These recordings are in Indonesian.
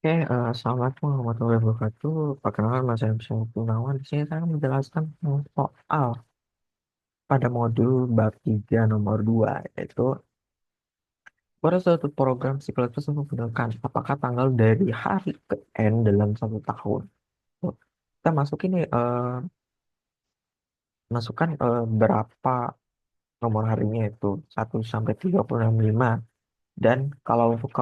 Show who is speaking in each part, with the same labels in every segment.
Speaker 1: Assalamualaikum warahmatullahi wabarakatuh. Perkenalkan, Mas Syamsul Gunawan. Di sini saya akan menjelaskan soal pada modul bab 3 nomor 2, yaitu pada suatu program psikologi tersebut menggunakan apakah tanggal dari hari ke N dalam satu tahun. Tuh, kita masuk ini masukkan berapa nomor harinya itu 1 sampai 35, dan kalau untuk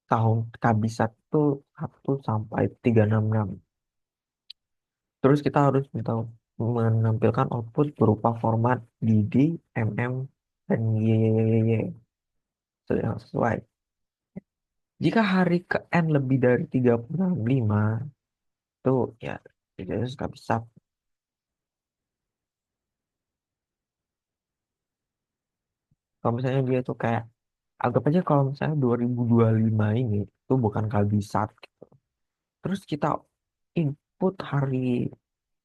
Speaker 1: tahun kabisat itu 1 sampai 366. Terus kita harus menampilkan output berupa format DD, MM, dan YYYY yang sesuai. Jika hari ke N lebih dari 35, itu ya itu nggak bisa. Kalau misalnya dia tuh kayak, anggap aja kalau misalnya 2025 ini itu bukan kabisat gitu. Terus kita input hari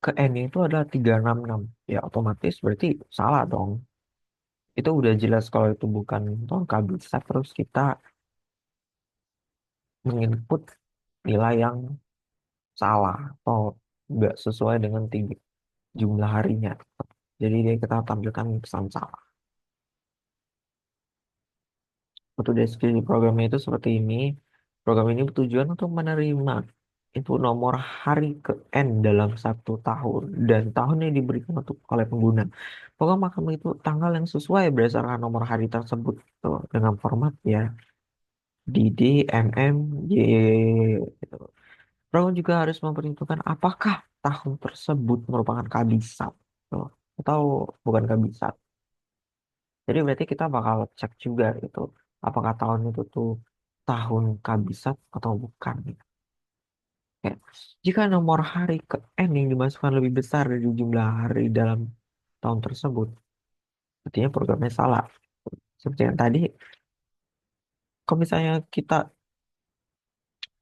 Speaker 1: ke N itu adalah 366. Ya otomatis berarti salah dong. Itu udah jelas kalau itu bukan tahun kabisat. Terus kita menginput nilai yang salah atau nggak sesuai dengan jumlah harinya. Jadi dia kita tampilkan pesan salah. Untuk deskripsi programnya itu seperti ini. Program ini bertujuan untuk menerima input nomor hari ke N dalam satu tahun dan tahun yang diberikan oleh pengguna. Program akan itu tanggal yang sesuai berdasarkan nomor hari tersebut tuh, dengan format ya DD, MM, gitu. Program juga harus memperhitungkan apakah tahun tersebut merupakan kabisat tuh, atau bukan kabisat. Jadi berarti kita bakal cek juga gitu, apakah tahun itu tuh tahun kabisat atau bukan gitu. Kayak, jika nomor hari ke N yang dimasukkan lebih besar dari jumlah hari dalam tahun tersebut, artinya programnya salah. Seperti yang tadi, kalau misalnya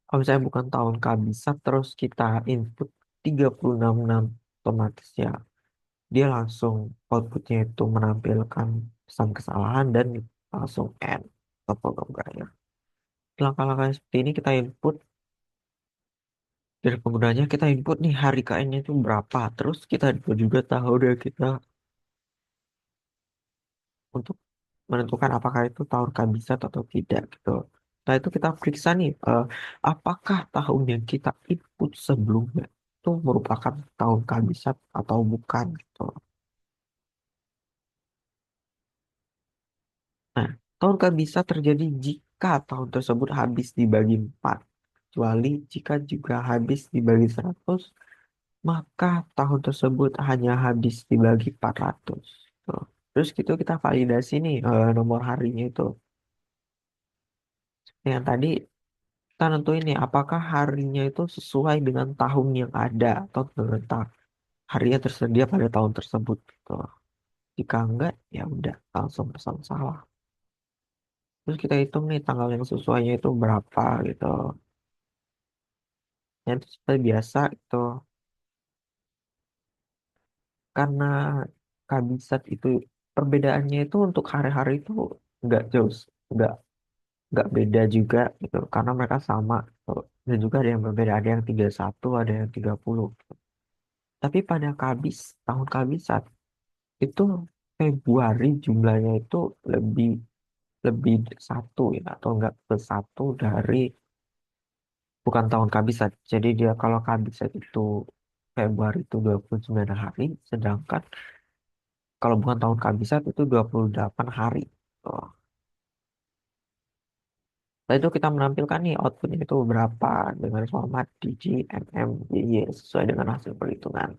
Speaker 1: kalau misalnya bukan tahun kabisat, terus kita input 36 otomatis ya dia langsung outputnya itu menampilkan pesan kesalahan dan langsung end atau program berakhir. Langkah-langkah seperti ini kita input dari penggunanya, kita input nih hari KN-nya itu berapa, terus kita input juga tahu dari kita untuk menentukan apakah itu tahun kabisat atau tidak gitu. Nah itu kita periksa nih, apakah tahun yang kita input sebelumnya itu merupakan tahun kabisat atau bukan gitu. Nah, tahun kabisat terjadi jika tahun tersebut habis dibagi 4. Kecuali jika juga habis dibagi 100, maka tahun tersebut hanya habis dibagi 400. Tuh. Terus gitu kita validasi nih nomor harinya itu. Yang tadi kita nentuin nih apakah harinya itu sesuai dengan tahun yang ada atau dengan harinya tersedia pada tahun tersebut. Gitu. Jika enggak, ya udah langsung pesan salah. Terus kita hitung nih tanggal yang sesuainya itu berapa gitu. Ya, itu seperti biasa itu karena kabisat itu perbedaannya itu untuk hari-hari itu nggak jauh, nggak nggak beda juga gitu karena mereka sama gitu. Dan juga ada yang berbeda, ada yang 31, ada yang 30. Tapi pada tahun kabisat itu Februari jumlahnya itu lebih lebih satu ya atau enggak ke satu dari bukan tahun kabisat. Jadi dia kalau kabisat itu Februari itu 29 hari, sedangkan kalau bukan tahun kabisat itu 28 hari. Oh. Setelah itu kita menampilkan nih outputnya itu berapa dengan format DG, MM, YY sesuai dengan hasil perhitungan.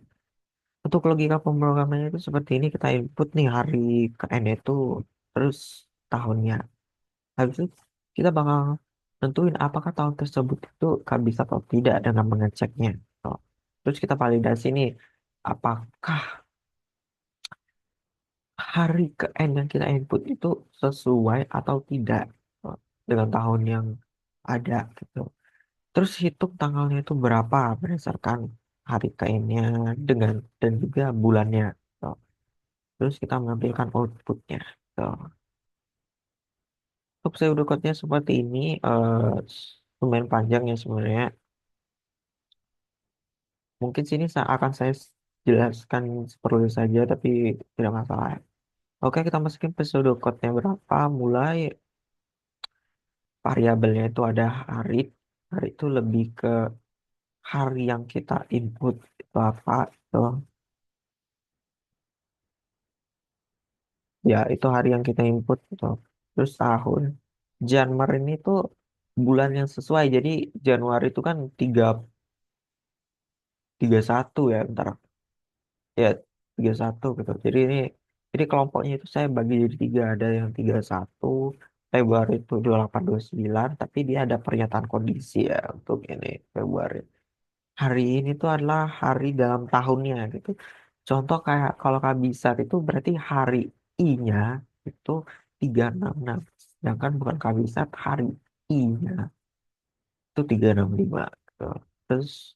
Speaker 1: Untuk logika pemrogramannya itu seperti ini, kita input nih hari ke N itu, terus tahunnya. Habis itu kita bakal tentuin apakah tahun tersebut itu kabisat atau tidak dengan mengeceknya. Oh. Terus kita validasi nih, apakah hari ke N yang kita input itu sesuai atau tidak dengan tahun yang ada gitu. Terus hitung tanggalnya itu berapa berdasarkan hari ke N-nya dengan dan juga bulannya. Gitu. Terus kita menampilkan outputnya. Gitu. Untuk pseudocode-nya seperti ini. lumayan panjang ya sebenarnya. Mungkin sini akan saya jelaskan seperlu saja, tapi tidak masalah. Oke, kita masukin episode code-nya berapa. Mulai variabelnya itu ada hari. Hari itu lebih ke hari yang kita input itu apa. Itu, ya, itu hari yang kita input itu. Terus tahun. Januari ini tuh bulan yang sesuai. Jadi Januari itu kan 31 ya, bentar. Ya, 31 gitu. Jadi kelompoknya itu saya bagi jadi tiga. Ada yang 31 Februari itu 28 29, tapi dia ada pernyataan kondisi ya untuk ini Februari. Hari ini tuh adalah hari dalam tahunnya gitu. Contoh kayak kalau kabisat itu berarti hari I-nya itu 366. Sedangkan bukan kabisat, hari I-nya itu 365 gitu. Terus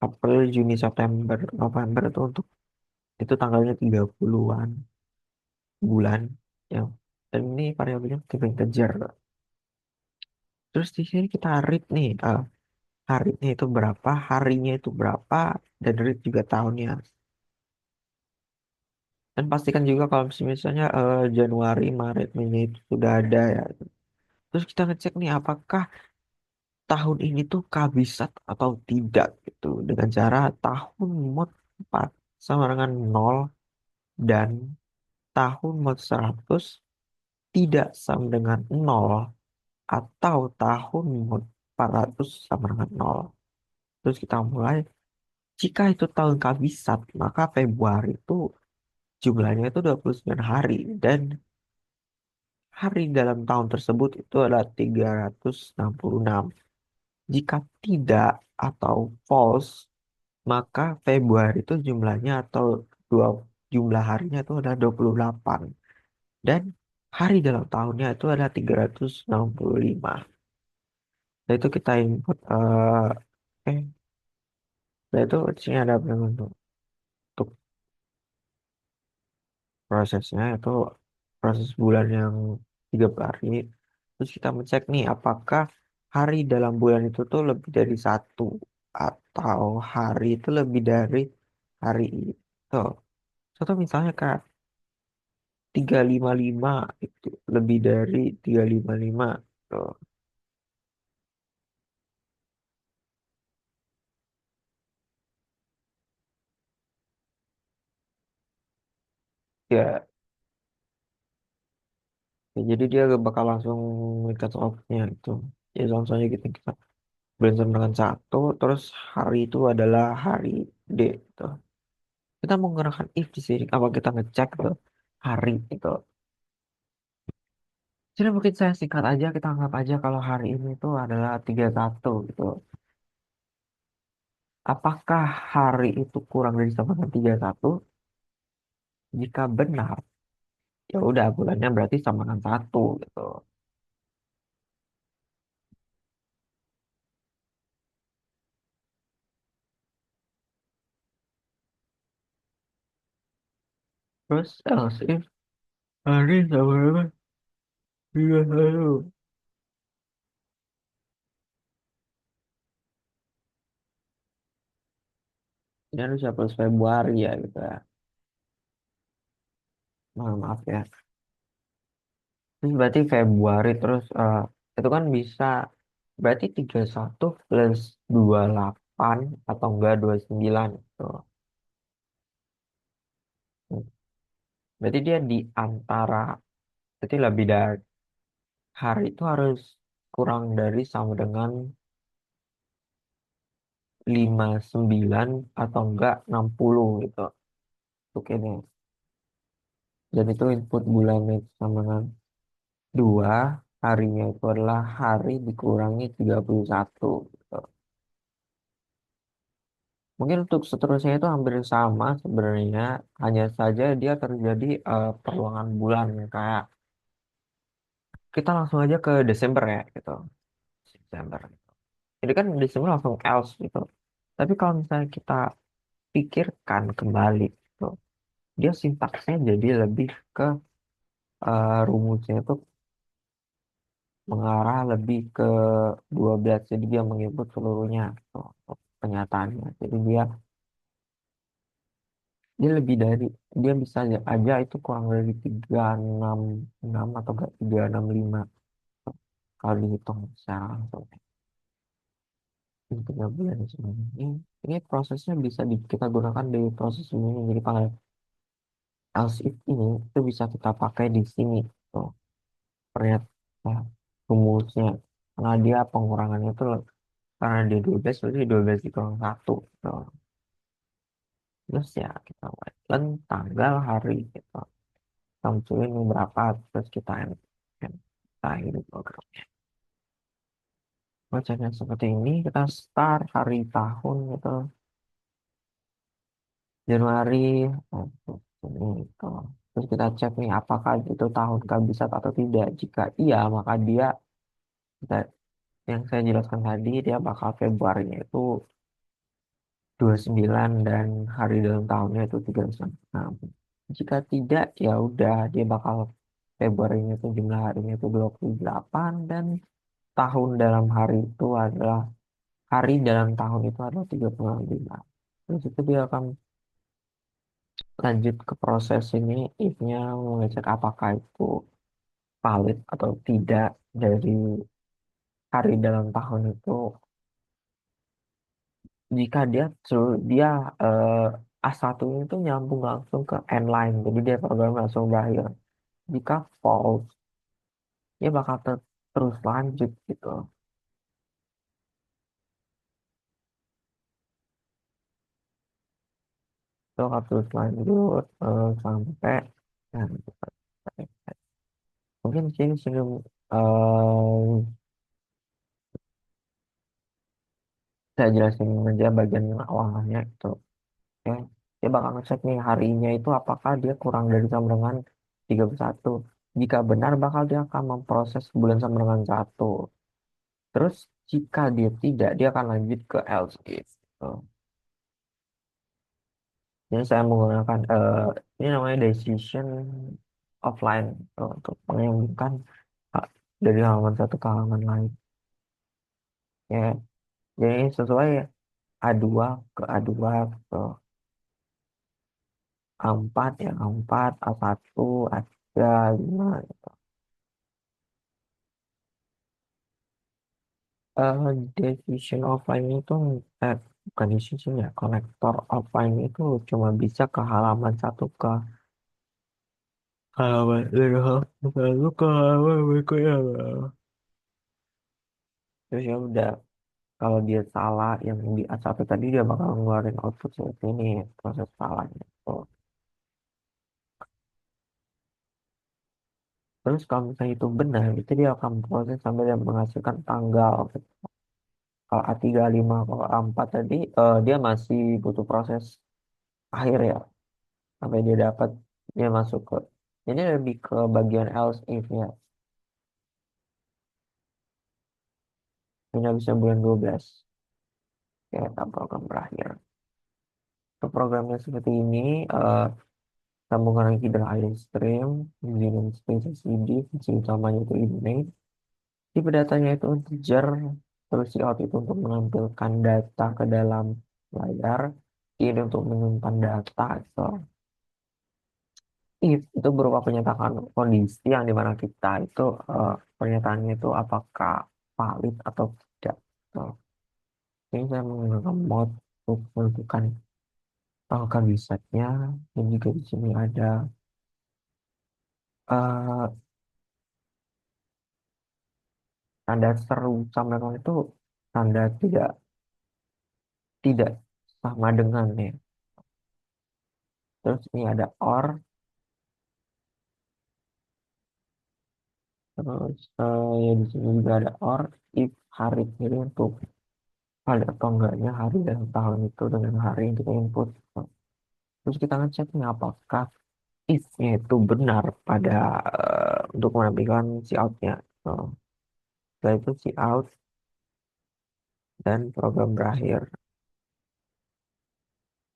Speaker 1: April, Juni, September, November itu untuk itu tanggalnya 30-an bulan ya. Dan ini variabelnya kita integer. Terus di sini kita read nih, harinya itu berapa, harinya itu berapa, dan read juga tahunnya. Dan pastikan juga kalau misalnya Januari, Maret, Mei itu sudah ada ya. Terus kita ngecek nih apakah tahun ini tuh kabisat atau tidak gitu. Dengan cara tahun mod 4 sama dengan 0 dan tahun mod 100 tidak sama dengan 0 atau tahun mod 400 sama dengan 0. Terus kita mulai, jika itu tahun kabisat, maka Februari itu jumlahnya itu 29 hari dan hari dalam tahun tersebut itu adalah 366. Jika tidak atau false, maka Februari itu jumlahnya atau dua jumlah harinya itu adalah 28 dan hari dalam tahunnya itu adalah 365. Nah, itu kita input nah itu di sini ada untuk prosesnya itu proses bulan yang 3 hari. Terus kita mencek nih apakah hari dalam bulan itu tuh lebih dari satu atau hari itu lebih dari hari itu. Contoh misalnya kayak 355 itu lebih dari 355 tuh. Ya, jadi dia gak bakal langsung mengikat off-nya itu. Ya contohnya gitu kita brainstorm dengan satu, terus hari itu adalah hari D gitu. Kita menggunakan if di sini. Apa kita ngecek tuh hari itu. Jadi mungkin saya singkat aja, kita anggap aja kalau hari ini tuh adalah 31 gitu. Apakah hari itu kurang dari sama dengan 31? Jika benar, ya udah bulannya berarti sama dengan satu gitu. Terus else if hari sama dengan 31. Ini harus 11 Februari ya gitu ya. Maaf ya. Terus berarti Februari terus itu kan bisa berarti 31 plus 28 atau enggak 29 gitu. Berarti dia di antara, berarti lebih dari hari itu harus kurang dari sama dengan 59 atau enggak 60 gitu. Oke nih. Dan itu input bulannya itu sama dengan 2, harinya itu adalah hari dikurangi 31 gitu. Mungkin untuk seterusnya itu hampir sama sebenarnya, hanya saja dia terjadi perluangan bulan kayak kita langsung aja ke Desember ya gitu. Desember. Jadi kan Desember langsung else gitu. Tapi kalau misalnya kita pikirkan kembali gitu, dia sintaksnya jadi lebih ke rumusnya itu mengarah lebih ke 12. Jadi dia menginput seluruhnya tuh, untuk kenyataannya. Jadi dia lebih dari, dia bisa aja itu kurang dari 366 atau enggak 365 kalau dihitung secara langsung. Ini 3 bulan sebenarnya. Ini prosesnya bisa kita gunakan di proses ini. Jadi panel else if ini itu bisa kita pakai di sini. Tuh, ternyata rumusnya. Karena dia pengurangannya itu karena dia 12 berarti 12 dikurang 1. Tuh. Terus ya kita widen tanggal hari gitu. Kita munculin ini berapa terus kita akhiri programnya. Website seperti ini kita start hari tahun gitu Januari oh, ini gitu. Terus kita cek nih apakah itu tahun kehabisan atau tidak. Jika iya maka dia kita, yang saya jelaskan tadi dia bakal Februarinya itu 29 dan hari dalam tahunnya itu 36. Jika tidak, ya udah dia bakal Februarinya itu jumlah harinya itu 28 dan tahun dalam hari itu adalah hari dalam tahun itu adalah 35. Terus itu dia akan lanjut ke proses ini if-nya mengecek apakah itu valid atau tidak dari hari dalam tahun itu. Jika dia A1 itu nyambung langsung ke end-line, jadi dia program langsung berakhir. Jika false, dia bakal terus lanjut gitu. Dia bakal terus lanjut sampai nah, mungkin sini sebelum saya jelasin aja bagian awalnya itu. Oke. Dia bakal ngecek nih harinya itu apakah dia kurang dari sama dengan 31. Jika benar bakal dia akan memproses bulan sama dengan 1. Terus jika dia tidak, dia akan lanjut ke else if. Oh. Jadi saya menggunakan ini namanya decision offline untuk menyambungkan uh, dari halaman satu ke halaman lain. Ya, jadi sesuai ya A2 ke A2 ke A4 ya A4, A1, A3, 5. Decision offline itu eh, bukan decision ya, konektor offline itu cuma bisa ke halaman satu ke halaman lalu ke halaman berikutnya. Terus ya udah kalau dia salah yang di A1 tadi dia bakal ngeluarin output seperti ini proses salahnya. Tuh. Terus kalau misalnya itu benar itu dia akan proses sampai dia menghasilkan tanggal. Kalau A3, A5, kalau A4 tadi dia masih butuh proses akhir ya sampai dia dapat dia masuk ke ini lebih ke bagian else if ya ini bisa bulan 12 ya program berakhir untuk programnya seperti ini sambungan lagi dengan item stream username space cd fungsi utamanya itu image tipe datanya itu integer terus si out itu untuk menampilkan data ke dalam layar ini untuk menyimpan data so, if itu berupa pernyataan kondisi yang dimana kita itu pernyataannya itu apakah valid atau tidak. So, ini saya menggunakan mod untuk menentukan risetnya dan juga di sini ada eh tanda seru sama itu tanda tidak sama dengan ya. Terus ini ada or terus ya di sini juga ada or if hari ini untuk valid atau enggaknya hari dan tahun itu dengan hari yang kita input. Terus kita ngecek nih apakah if-nya itu benar pada untuk menampilkan si out-nya. So, setelah itu si out dan program berakhir.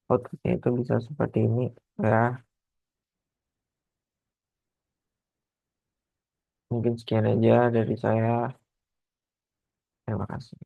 Speaker 1: Outputnya itu bisa seperti ini ya. Mungkin sekian aja dari saya. Terima kasih.